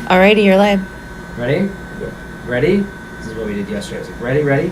Alrighty, you're live. Ready? Ready? This is what we did yesterday. I was like, ready?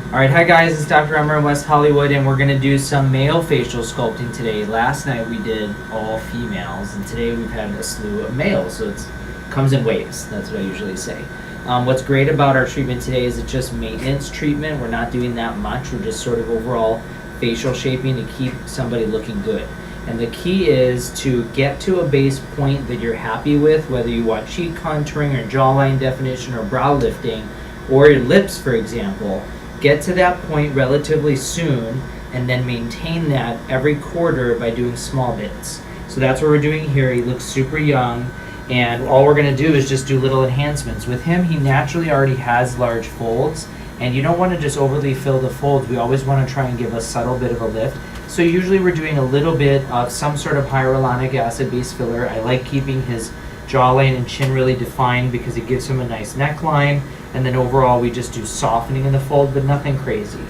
Alright, hi guys, it's Dr. Emer in West Hollywood, and we're going to do some male facial sculpting today. Last night we did all females, and today we've had a slew of males, so it comes in waves. That's what I usually say. What's great about our treatment today is it's just maintenance treatment. We're not doing that much. We're just sort of overall facial shaping to keep somebody looking good. And the key is to get to a base point that you're happy with, whether you want cheek contouring or jawline definition or brow lifting or your lips, for example. Get to that point relatively soon and then maintain that every quarter by doing small bits. So that's what we're doing here. He looks super young, and all we're going to do is just do little enhancements. With him, he naturally already has large folds, and you don't want to just overly fill the folds. We always want to try and give a subtle bit of a lift. So usually we're doing a little bit of some sort of hyaluronic acid-based filler. I like keeping his jawline and chin really defined because it gives him a nice neckline. And then overall we just do softening in the fold, but nothing crazy.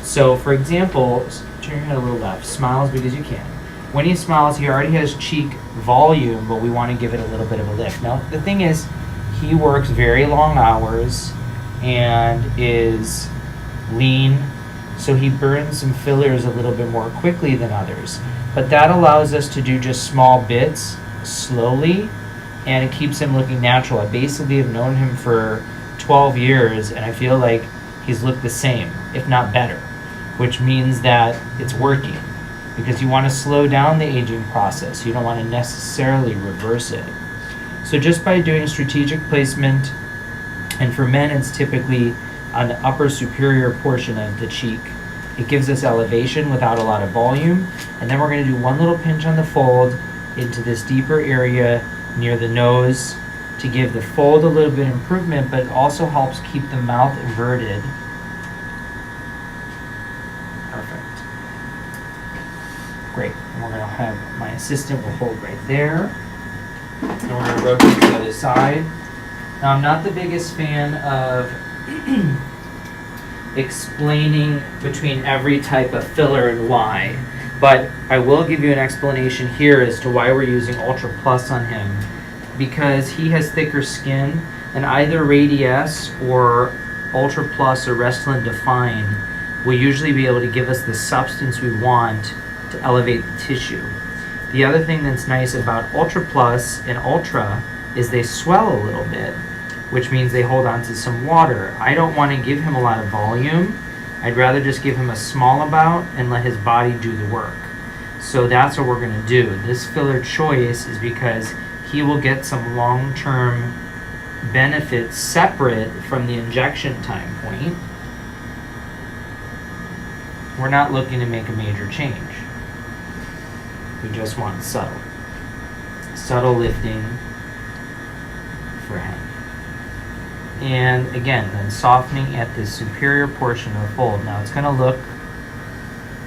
So for example, turn your head a little left, smiles because you can. When he smiles, he already has cheek volume, but we want to give it a little bit of a lift. Now the thing is, he works very long hours and is lean, so he burns some fillers a little bit more quickly than others. But that allows us to do just small bits slowly, and it keeps him looking natural. I basically have known him for 12 years, and I feel like he's looked the same, if not better, which means that it's working, because you want to slow down the aging process. You don't want to necessarily reverse it. So just by doing strategic placement, and for men it's typically on the upper superior portion of the cheek, it gives us elevation without a lot of volume. And then we're going to do one little pinch on the fold into this deeper area near the nose to give the fold a little bit of improvement, but it also helps keep the mouth inverted. Perfect. Great. And we're going to have my assistant will hold right there. And we're going to rotate to the other side. Now, I'm not the biggest fan of explaining between every type of filler and why, but I will give you an explanation here as to why we're using Ultra Plus on him, because he has thicker skin, and either Radiesse or Ultra Plus or Restylane Define will usually be able to give us the substance we want to elevate the tissue. The other thing that's nice about Ultra Plus and Ultra is they swell a little bit, which means they hold on to some water. I don't want to give him a lot of volume. I'd rather just give him a small amount and let his body do the work. So that's what we're going to do. This filler choice is because he will get some long-term benefits separate from the injection time point. We're not looking to make a major change. We just want subtle lifting for him. And again, then softening at the superior portion of the fold. Now it's going to look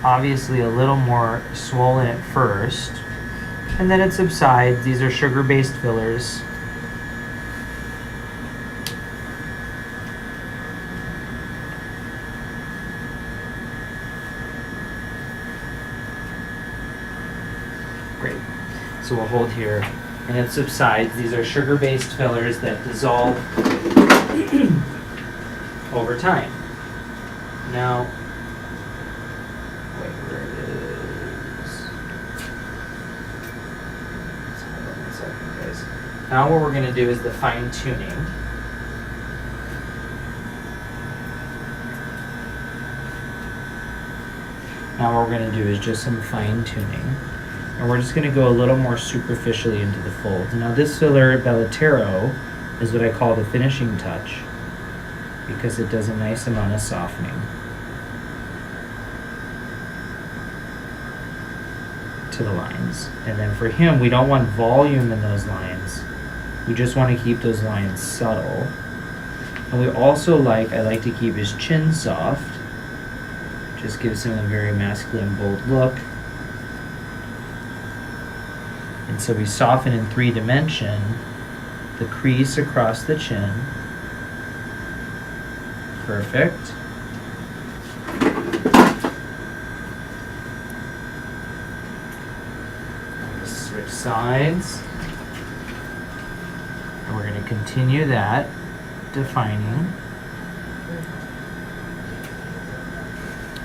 obviously a little more swollen at first, and then it subsides. These are sugar-based fillers. Great. So we'll hold here, and it subsides. These are sugar-based fillers that dissolve over time. Now, wait, where it is? Hold on one second, guys. Now what we're going to do is the fine-tuning. Now what we're going to do is just some fine-tuning. And we're just going to go a little more superficially into the folds. Now this filler, Bellatero, is what I call the finishing touch, because it does a nice amount of softening to the lines. And then for him, we don't want volume in those lines. We just want to keep those lines subtle. And we also I like to keep his chin soft. Just gives him a very masculine, bold look. And so we soften in 3-dimension the crease across the chin. Perfect. Switch sides. And we're going to continue that defining.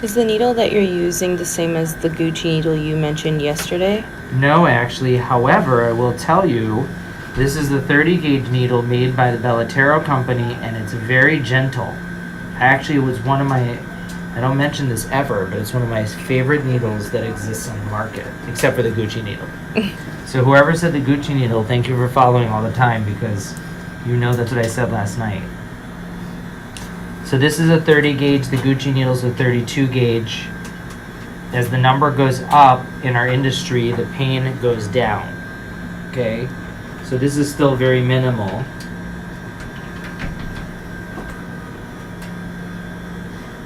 Is the needle that you're using the same as the Gucci needle you mentioned yesterday? No, actually. However, I will tell you, this is the 30 gauge needle made by the Bellatero company, and it's very gentle. Actually, it was one of my, I don't mention this ever, but it's one of my favorite needles that exists on the market, except for the Gucci needle. So whoever said the Gucci needle, thank you for following all the time, because you know that's what I said last night. So this is a 30 gauge, the Gucci needle is a 32 gauge. As the number goes up in our industry, the pain goes down. Okay? So this is still very minimal.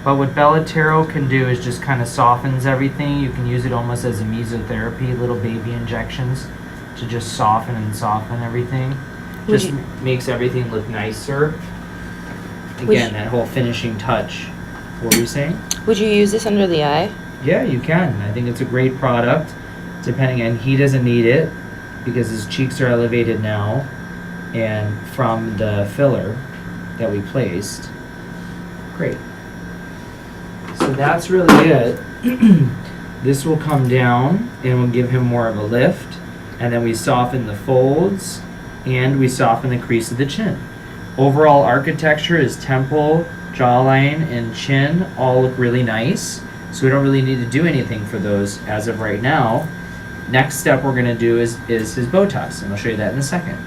But what Bellatero can do is just kind of softens everything. You can use it almost as a mesotherapy, little baby injections to just soften and soften everything. Just makes everything look nicer. Again, that whole finishing touch. What were you saying? Would you use this under the eye? Yeah, you can. I think it's a great product. Depending on, he doesn't need it because his cheeks are elevated now, and from the filler that we placed. Great. So that's really it. This will come down and will give him more of a lift, and then we soften the folds and we soften the crease of the chin. Overall architecture is temple, jawline, and chin all look really nice, so we don't really need to do anything for those as of right now. Next step we're going to do is his Botox, and I'll show you that in a second.